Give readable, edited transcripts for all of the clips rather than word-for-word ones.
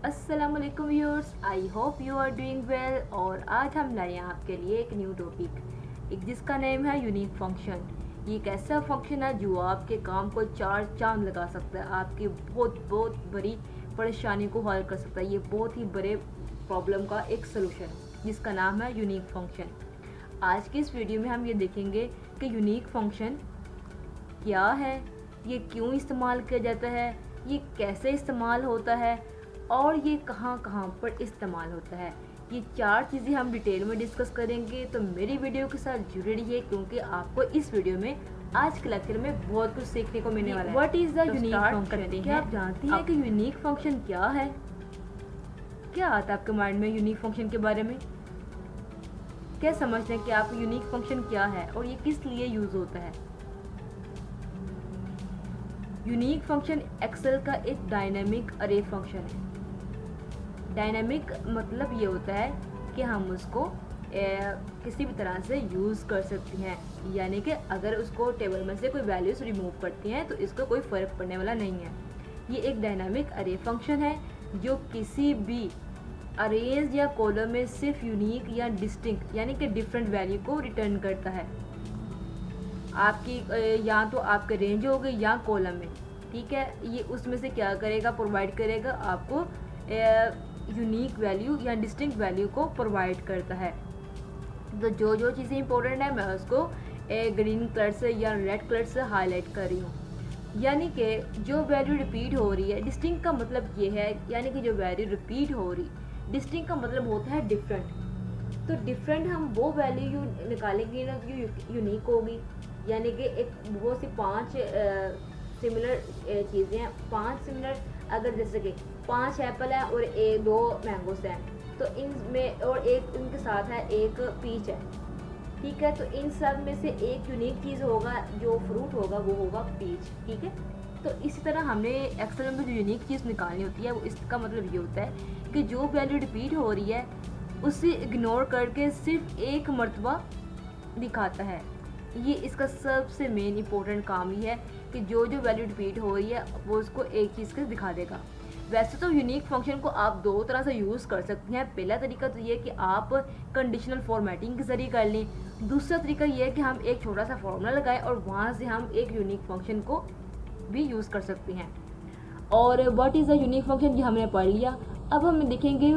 अस्सलाम वालेकुम viewers, I hope you are doing well. और आज हम लाए हैं आपके लिए एक न्यू टॉपिक, एक जिसका नेम है यूनिक फंक्शन। ये एक ऐसा फंक्शन है जो आपके काम को चार चांद लगा सकता है, आपकी बहुत बहुत बड़ी परेशानी को हल कर सकता है। ये बहुत ही बड़े प्रॉब्लम का एक सोल्यूशन जिसका नाम है यूनिक फंक्शन। आज की इस वीडियो में हम ये देखेंगे कि यूनिक फंक्शन क्या है, ये क्यों इस्तेमाल किया जाता है, ये कैसे इस्तेमाल होता है और ये कहाँ कहाँ पर इस्तेमाल होता है। ये चार चीज़ें हम डिटेल में डिस्कस करेंगे, तो मेरी वीडियो के साथ जुड़े रहिए क्योंकि आपको इस वीडियो में आज के लेक्चर में बहुत कुछ सीखने को मिलने वाला है। What is the unique function? क्या आप जानती हैं कि यूनिक फंक्शन क्या है? क्या आता है आपके माइंड में यूनिक फंक्शन के बारे में? क्या समझते हैं कि आप यूनिक फंक्शन क्या है और ये किस लिए यूज़ होता है? यूनिक फंक्शन एक्सेल का एक डायनामिक अरे फंक्शन है। डायनामिक मतलब ये होता है कि हम उसको किसी भी तरह से यूज़ कर सकते हैं, यानी कि अगर उसको टेबल में से कोई वैल्यूज़ रिमूव करती हैं तो इसको कोई फ़र्क पड़ने वाला नहीं है। ये एक डायनामिक अरे फंक्शन है जो किसी भी अरेज या कॉलम में सिर्फ यूनिक या डिस्टिंक्ट यानी कि डिफरेंट वैल्यू को रिटर्न करता है। आपकी या तो आपके रेंज हो गई या कॉलम में, ठीक है। ये उसमें से क्या करेगा, प्रोवाइड करेगा आपको यूनिक वैल्यू या डिस्टिंक्ट वैल्यू को प्रोवाइड करता है। तो जो जो चीज़ें इंपॉर्टेंट है मैं उसको ग्रीन कलर से या रेड कलर से हाईलाइट कर रही हूँ। यानी कि जो वैल्यू रिपीट हो रही है, डिस्टिंक्ट का मतलब ये है, यानी कि जो वैल्यू रिपीट हो रही, डिस्टिंक्ट का मतलब होता है डिफरेंट। तो डिफरेंट हम वो वैल्यू निकालेंगे ना जो यूनिक होगी, यानी कि एक बहुत सी पांच सिमिलर चीज़ें हैं, पांच सिमिलर, अगर जैसे कि 5 एप्पल है और दो मैंगोस हैं, तो इनमें और एक इनके साथ है एक पीच है, ठीक है। तो इन सब में से एक यूनिक चीज़ होगा, जो फ्रूट होगा वो होगा पीच, ठीक है। तो इसी तरह हमने एक्सेल में जो यूनिक चीज़ निकालनी होती है वो इसका मतलब ये होता है कि जो वैल्यू रिपीट हो रही है उसे इग्नोर करके सिर्फ एक मर्तबा दिखाता है। ये इसका सबसे मेन इंपॉर्टेंट काम ही है कि जो जो वैल्यू रिपीट हो रही है वो उसको एक चीज़ के दिखा देगा। वैसे तो यूनिक फंक्शन को आप दो तरह से यूज़ कर सकते हैं। पहला तरीका तो ये कि आप कंडीशनल फॉर्मेटिंग के ज़रिए कर लें। दूसरा तरीका ये है कि हम एक छोटा सा फॉर्मूला लगाएं और वहाँ से हम एक यूनिक फंक्शन को भी यूज़ कर सकते हैं। और what is the unique function ये हमने पढ़ लिया। अब हम देखेंगे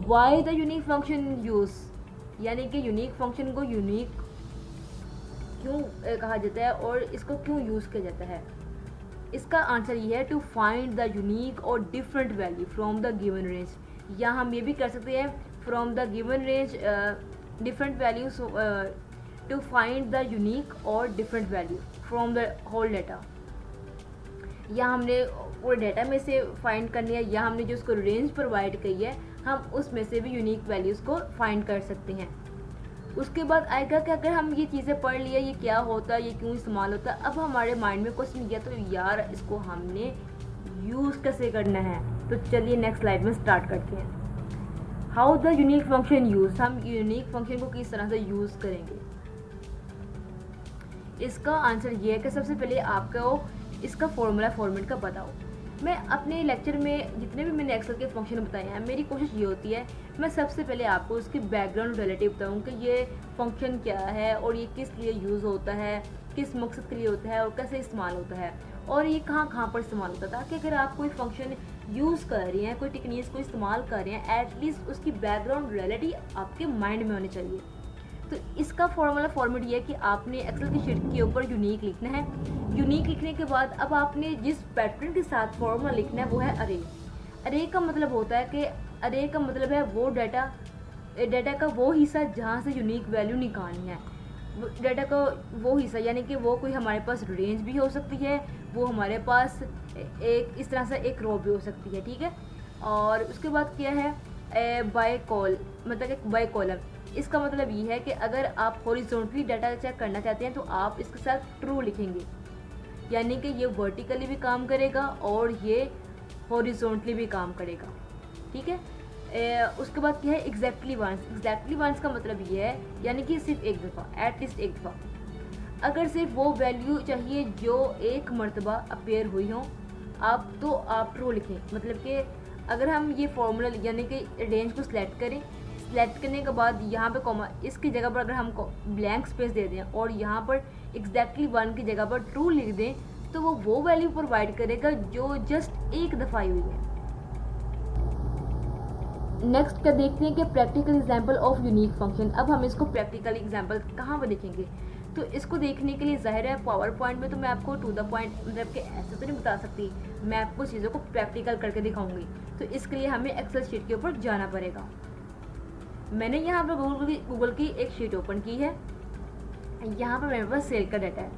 why the unique function use, यानी कि यूनिक फंक्शन को यूनिक क्यों कहा जाता है और इसको क्यों यूज़ किया जाता है। इसका आंसर ये है टू फाइंड द यूनिक और different value from the given range. या हम ये भी कर सकते हैं from the given range different values to find the unique और different value from the whole data. या हमने पूरे डाटा में से फाइंड करनी है, या हमने जो उसको रेंज प्रोवाइड की है हम उसमें से भी यूनिक वैल्यूज़ को फाइंड कर सकते हैं। उसके बाद आएगा कि अगर हम ये चीज़ें पढ़ लिया ये क्या होता है, ये क्यों इस्तेमाल होता है, अब हमारे माइंड में क्वेश्चन किया तो यार इसको हमने यूज़ कैसे करना है। तो चलिए नेक्स्ट स्लाइड में स्टार्ट करते हैं। How the unique function use, हम यूनिक फंक्शन को किस तरह से यूज़ करेंगे। इसका आंसर ये है कि सबसे पहले आपको इसका फॉर्मूला फॉर्मेट का पता हो। मैं अपने लेक्चर में जितने भी मैंने एक्सेल के फंक्शन बताए हैं, मेरी कोशिश ये होती है मैं सबसे पहले आपको उसकी बैकग्राउंड रिलेटिव बताऊँ कि ये फंक्शन क्या है और ये किस लिए यूज़ होता है, किस मकसद के लिए होता है और कैसे इस्तेमाल होता है और ये कहाँ कहाँ पर इस्तेमाल होता है, ताकि अगर आप कोई फंक्शन यूज़ कर रही हैं, कोई टेक्निक्स को इस्तेमाल कर रहे हैं, एटलीस्ट उसकी बैकग्राउंड रियलिटी आपके माइंड में होनी चाहिए। तो इसका फॉर्मूला फॉर्मेट ये है कि आपने एक्सेल की शीट के ऊपर यूनिक लिखना है। यूनिक लिखने के बाद अब आपने जिस पैटर्न के साथ फॉर्मूला लिखना है वो है अरे। अरे का मतलब होता है कि अरे का मतलब है वो डाटा का वो हिस्सा जहाँ से यूनिक वैल्यू निकालनी है। डाटा का वो हिस्सा यानी कि वो कोई हमारे पास रेंज भी हो सकती है, वो हमारे पास एक इस तरह से एक रो भी हो सकती है, ठीक है। और उसके बाद क्या है बाय कॉल, मतलब एक बाय कॉलम। इसका मतलब ये है कि अगर आप हॉरिजॉन्टली डाटा चेक करना चाहते हैं तो आप इसके साथ ट्रू लिखेंगे, यानी कि ये वर्टिकली भी काम करेगा और ये हॉरिजॉन्टली भी काम करेगा, ठीक है। उसके बाद क्या है एग्जैक्टली वंस। एग्जैक्टली वंस का मतलब ये है यानी कि सिर्फ एक दफ़ा, एटलीस्ट एक दफ़ा। अगर सिर्फ वो वैल्यू चाहिए जो एक मरतबा अपेयर हुई हो आप, तो आप ट्रू लिखें। मतलब कि अगर हम ये फॉर्मूला यानी कि रेंज को सिलेक्ट करें, सिलेक्ट करने के बाद यहाँ पे कॉमा, इसकी जगह पर अगर हम ब्लैंक स्पेस दे दें और यहाँ पर एग्जैक्टली 1 की जगह पर ट्रू लिख दें, तो वो वैल्यू प्रोवाइड करेगा जो जस्ट एक दफ़ा आई हुई है। नेक्स्ट क्या देखते हैं कि practical example of unique function. अब हम इसको प्रैक्टिकल एग्जांपल कहाँ पर देखेंगे, तो इसको देखने के लिए ज़ाहिर है पावर पॉइंट में तो मैं आपको टू द पॉइंट मतलब कि ऐसे तो नहीं बता सकती, मैं आपको चीज़ों को प्रैक्टिकल करके दिखाऊंगी। तो इसके लिए हमें एक्सेल शीट के ऊपर जाना पड़ेगा। मैंने यहाँ पर गूगल की एक शीट ओपन की है। यहाँ पर मेरे पास सेल का डाटा है,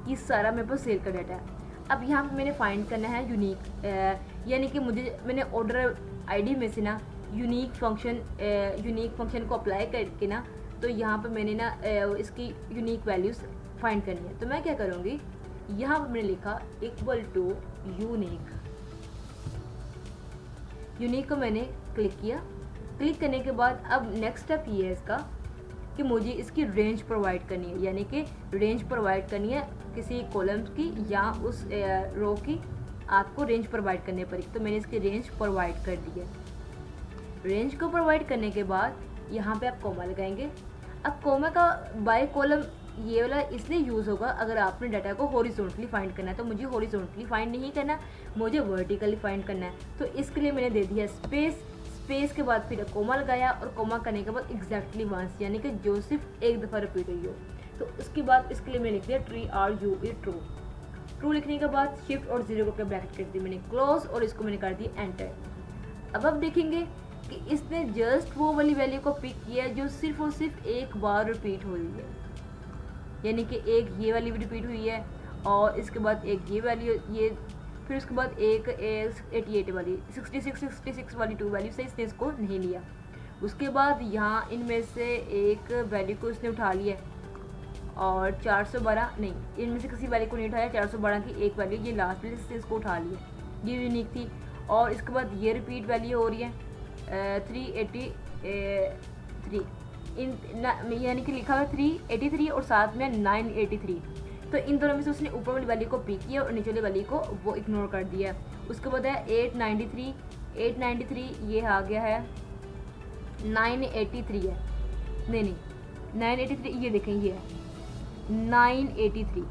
ये सारा मेरे पास सेल का डाटा है। अब यहाँ पर मैंने फाइंड करना है यूनिक, यानी कि मैंने ऑर्डर आईडी में से ना यूनिक फंक्शन को अप्लाई करके ना, तो यहाँ पर मैंने ना इसकी यूनिक वैल्यूज़ फाइंड करनी है। तो मैं क्या करूँगी, यहाँ पर मैंने लिखा इक्वल टू यूनिक को मैंने क्लिक किया। क्लिक करने के बाद अब नेक्स्ट स्टेप ये है इसका कि मुझे इसकी रेंज प्रोवाइड करनी है, यानी कि रेंज प्रोवाइड करनी है किसी कॉलम्स की या उस रो की, आपको रेंज प्रोवाइड करनी पड़ेगी। तो मैंने इसकी रेंज प्रोवाइड कर दी है। रेंज को प्रोवाइड करने के बाद यहाँ पे आप कॉमा लगाएंगे। अब कॉमा का बाय कॉलम ये वाला इसलिए यूज़ होगा अगर आपने डाटा को हॉरिजॉन्टली फाइंड करना है। तो मुझे हॉरिजॉन्टली फाइंड नहीं करना, मुझे वर्टिकली फाइंड करना है। तो इसके लिए मैंने दे दिया स्पेस के बाद फिर कॉमा लगाया और कॉमा करने के बाद एग्जैक्टली वंस, यानी कि जो सिर्फ एक दफ़ा रिपीट हुई हो। तो उसके बाद इसके लिए मैंने लिख दिया ट्रू लिखने के बाद शिफ्ट और 0 करके ब्रैकेट कर दी मैंने क्लोज और इसको मैंने कर दी एंटर। अब आप देखेंगे कि इसने जस्ट वो वाली वैल्यू को पिक किया जो सिर्फ और सिर्फ एक बार रिपीट हुई है, यानी कि एक ये वाली भी रिपीट हुई है और इसके बाद एक ये वैल्यू, ये फिर उसके बाद एक 88 वाली 66 वाली 2 वैल्यू से इसने इसको नहीं लिया। उसके बाद यहाँ इनमें से एक वैल्यू को इसने उठा लिया और 412 नहीं, इनमें से किसी वैल्यू को नहीं उठाया, 412 की एक वैल्यू ये लास्ट वैल्यू से इसको उठा लिया, ये यूनिक थी। और इसके बाद ये रिपीट वैल्यू हो रही है 383 यानी कि लिखा हुआ 383 और साथ में 983। तो इन दोनों में से उसने ऊपर वाली वैल्यू को पिक किया और नीचे वाली वैल्यू को वो इग्नोर कर दिया। उसके बाद है 893 ये आ गया है 983 है, नहीं 983, ये देखें ये है 983।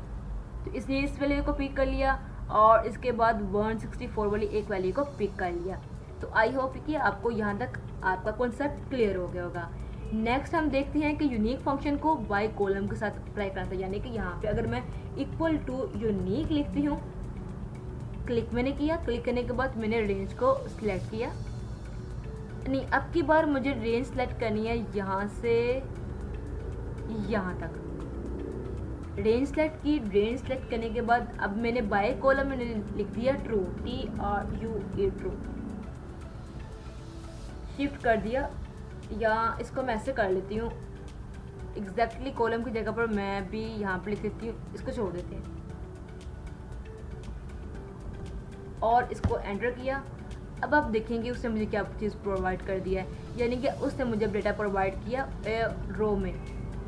तो इसने इस वैल्यू को पिक कर लिया और इसके बाद 164 वाली एक वैल्यू को पिक कर लिया। तो आई होप कि आपको यहाँ तक आपका कॉन्सेप्ट क्लियर हो गया होगा। नेक्स्ट हम देखते हैं कि यूनिक फंक्शन को बाय कॉलम के साथ अप्लाई करना है, यानी कि यहाँ पे अगर मैं इक्वल टू यूनिक लिखती हूँ, क्लिक मैंने किया, क्लिक करने के बाद मैंने रेंज को सिलेक्ट किया, नहीं अब की बार मुझे रेंज सेलेक्ट करनी है यहाँ से यहाँ तक। रेंज सेलेक्ट की, रेंज सेलेक्ट करने के बाद अब मैंने बाय कॉलम मैंने लिख दिया ट्रू, TRUE ट्रू, शिफ्ट कर दिया, या इसको मैं ऐसे कर लेती हूँ एग्जैक्टली कॉलम की जगह पर मैं भी यहाँ पर लिख देती हूँ, इसको छोड़ देते हैं और इसको एंटर किया। अब आप देखेंगे उसने मुझे क्या चीज़ प्रोवाइड कर दिया है, यानी कि उसने मुझे डेटा प्रोवाइड किया रो में।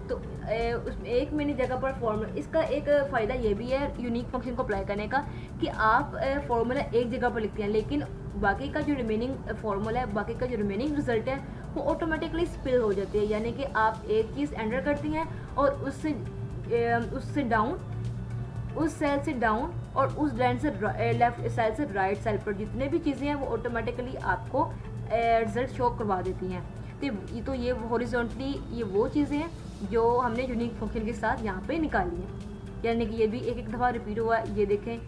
तो उसमें एक मैंने जगह पर फॉर्मूला, इसका एक फ़ायदा ये भी है यूनिक फंक्शन को अप्लाई करने का कि आप फॉर्मूला एक जगह पर लिखते हैं, लेकिन बाकी का जो रिमेनिंग फॉर्मूला है, बाकी का जो रिमेनिंग रिजल्ट है वो ऑटोमेटिकली स्पिल हो जाती है, यानी कि आप एक चीज़ एंटर करती हैं और उससे डाउन, उस सेल से डाउन और उस लाइन से लेफ्ट सेल से राइट सेल पर जितने भी चीज़ें हैं वो ऑटोमेटिकली आपको रिजल्ट शो करवा देती हैं। तो ये हॉरिजॉन्टली ये वो चीज़ें हैं जो हमने यूनिक फंक्शन के साथ यहाँ पे निकाली है, यानी कि ये भी एक दफ़ा रिपीट हुआ है, ये देखें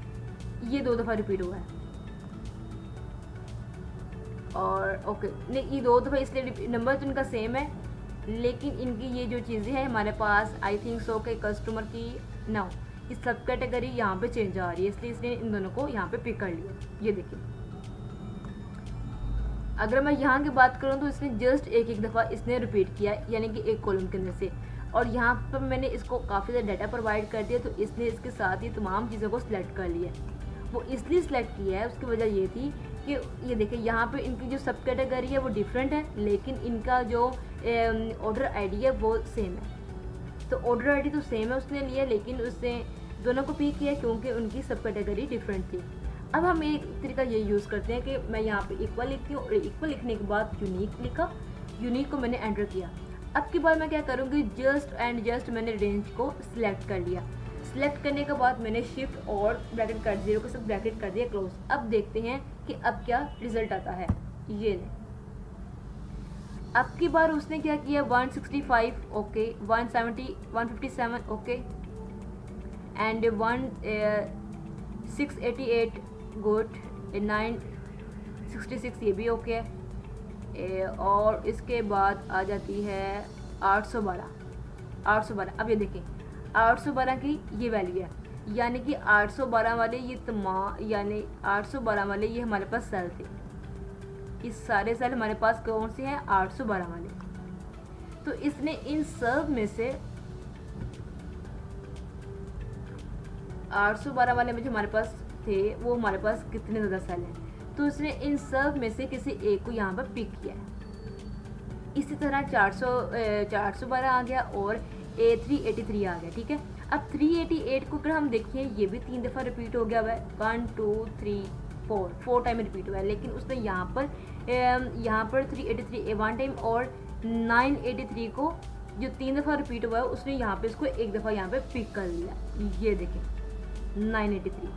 ये 2 दफ़ा रिपीट हुआ है और ओके नहीं ये 2 दफ़ा इसलिए नंबर तो इनका सेम है, लेकिन इनकी ये जो चीज़ें हैं हमारे पास आई थिंक सो के कस्टमर की ना इस सब कैटेगरी यहाँ पे चेंज आ रही है, इसलिए इसने इन दोनों को यहाँ पे पिक कर लिया। ये देखिए अगर मैं यहाँ की बात करूँ तो इसने जस्ट एक दफ़ा इसने रिपीट किया, यानी कि एक कॉलम के अंदर से, और यहाँ पर मैंने इसको काफ़ी ज़्यादा डाटा प्रोवाइड कर दिया, तो इसने इसके साथ ही तमाम चीज़ों को सिलेक्ट कर लिया। वो इसलिए सिलेक्ट किया है, उसकी वजह ये थी कि ये देखिए यहाँ पे इनकी जो सब कैटेगरी है वो डिफरेंट है, लेकिन इनका जो ऑर्डर आईडी है वो सेम है। तो ऑर्डर आईडी तो सेम है उसने लिया, लेकिन उसने दोनों को पिक किया क्योंकि उनकी सब कैटेगरी डिफरेंट थी। अब हम एक तरीका ये यूज़ करते हैं कि मैं यहाँ पे इक्वल लिखती हूँ और इक्वल लिखने के बाद यूनिक लिखा, यूनिक को मैंने एंटर किया। अब की बार मैं क्या करूँगी, जस्ट एंड जस्ट मैंने रेंज को सिलेक्ट कर लिया। सिलेक्ट करने के बाद मैंने शिफ्ट और ब्रैकेट कर 0 के साथ ब्रैकेट कर दिया क्लोज। अब देखते हैं कि अब क्या रिजल्ट आता है। ये ले, अब की बार उसने क्या किया, 165 ओके, 170 157 ओके एंड 688 गुड, 966 ये भी ओके है। और इसके बाद आ जाती है 812। अब ये देखें 812 की ये वैल्यू है, यानी कि 812 वाले ये तमाम, यानी 812 वाले ये हमारे पास सेल थे। ये सारे सेल हमारे पास कौन से हैं, 812 वाले। तो इसने इन सब में से 812 वाले में जो हमारे पास थे वो हमारे पास कितने ज़्यादा सेल हैं, तो उसने इन सब में से किसी एक को यहाँ पर पिक किया है। इसी तरह 412 आ गया और 383 आ गया। ठीक है, अब 388 को अगर हम देखें, ये भी 3 दफ़ा रिपीट हो गया हुआ है, 1 2 3 4 टाइम रिपीट हुआ है। लेकिन उसने यहाँ पर 383 1 टाइम और 983 को जो 3 दफ़ा रिपीट हुआ है उसने यहाँ पे इसको एक दफ़ा यहाँ पे पिक कर लिया। ये देखें 983,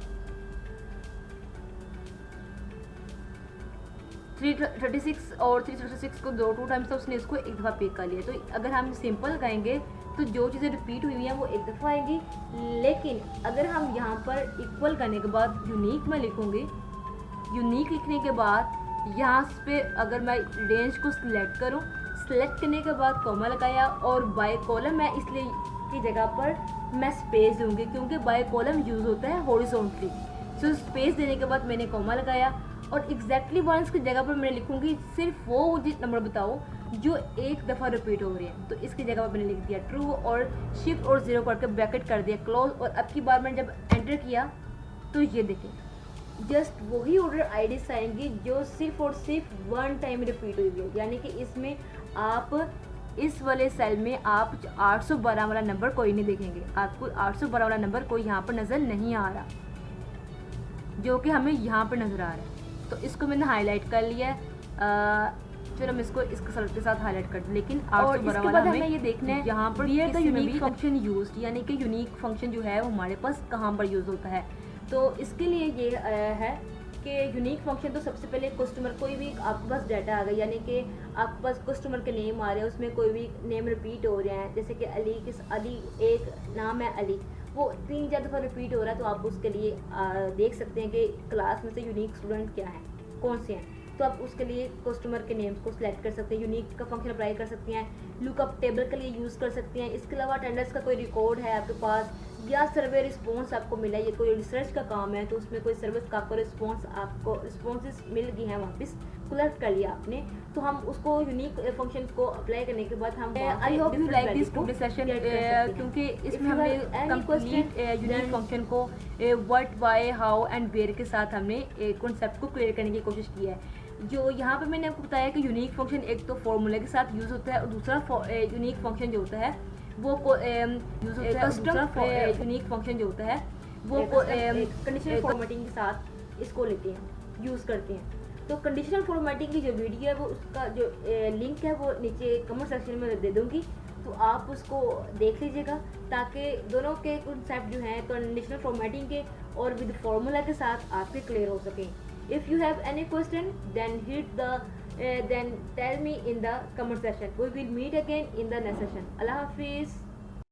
336 और 336 को 2 टाइम्स था, उसने इसको एक दफ़ा पिक कर लिया। तो अगर हम सिंपल कहेंगे तो जो चीज़ें रिपीट हुई हैं वो एक दफ़ा आएंगी, लेकिन अगर हम यहाँ पर इक्वल करने के बाद यूनिक में लिखूँगी, यूनिक लिखने के बाद यहाँ पे अगर मैं रेंज को सिलेक्ट करूँ, सिलेक्ट करने के बाद कॉमा लगाया और बाय कॉलम मैं इसलिए की जगह पर मैं स्पेस दूँगी क्योंकि बाय कॉलम यूज़ होता है हॉरिजॉन्टली। सो स्पेस देने के बाद मैंने कॉमा लगाया और एग्जैक्टली वंस की जगह पर मैं लिखूँगी सिर्फ वो नंबर बताओ जो एक दफ़ा रिपीट हो रही है। तो इसकी जगह पर मैंने लिख दिया ट्रू और शिफ्ट और 0 करके ब्रैकेट कर दिया क्लोज। और अब की बार मैंने जब एंटर किया तो ये देखें जस्ट वही ऑर्डर आईडीज आएंगी जो सिर्फ और सिर्फ 1 टाइम रिपीट हुई है, यानी कि इसमें आप इस वाले सेल में आप 812 वाला नंबर कोई नहीं देखेंगे, आपको 812 वाला नंबर कोई यहाँ पर नज़र नहीं आ रहा जो कि हमें यहाँ पर नज़र आ रहा है। तो इसको मैंने हाईलाइट कर लिया। फिर हम इसको इसके सर के साथ हाईलाइट कर दें। लेकिन 812 वाला हमें ये देखना है यहाँ पर ये यूनिक फंक्शन यूज्ड, यानी कि यूनिक फंक्शन जो है वो हमारे पास कहाँ पर यूज़ होता है। तो इसके लिए ये है कि यूनिक फंक्शन तो सबसे पहले कस्टमर, कोई भी आपके पास डाटा आ गया, यानी कि आपके पास कस्टमर के नेम आ रहे हैं, उसमें कोई भी नेम रिपीट हो रहे हैं, जैसे कि अली एक नाम है अली, वो 3-4 दफ़ा रिपीट हो रहा है, तो आप उसके लिए देख सकते हैं कि क्लास में से यूनिक स्टूडेंट क्या है, कौन से हैं। तो आप उसके लिए कस्टमर के नेम्स को सिलेक्ट कर सकते हैं, यूनिक का फंक्शन अप्लाई कर सकती हैं, लुकअप टेबल के लिए यूज़ कर सकती हैं। इसके अलावा अटेंडेंस का कोई रिकॉर्ड है आपके पास या सर्वे रिस्पॉन्स आपको मिला है, ये कोई रिसर्च का काम है तो उसमें कोई सर्विस का आपको रिस्पॉन्सेस मिल गए हैं, वापस कलेक्ट कर लिया आपने, तो हम उसको यूनिक फंक्शन को अप्लाई करने के बाद हम I hope you like this today session, क्योंकि इसमें हमने कंप्लीट यूनिक फंक्शन को what why how and where के साथ हमने कॉन्सेप्ट को क्लियर करने की कोशिश की है। जो यहाँ पे मैंने आपको बताया कि यूनिक फंक्शन एक तो फॉर्मूला के साथ यूज़ होता है और दूसरा यूनिक फंक्शन जो होता है वो यूज़ होता है, कस्टम यूनिक फंक्शन जो होता है वो कंडीशनल फॉर्मेटिंग के साथ इसको लेते हैं, यूज़ करते हैं। तो कंडीशनल फॉर्मेटिंग की जो वीडियो है वो उसका जो लिंक है वो नीचे कमेंट सेक्शन में दे दूँगी, तो आप उसको देख लीजिएगा ताकि दोनों के कॉन्सेप्ट जो हैं कंडीशनल फॉर्मेटिंग के और विद फार्मूला के साथ आपके क्लियर हो सकें। If you have any question, then then tell me in the comment section. We will meet again in the next session. Allah Hafiz.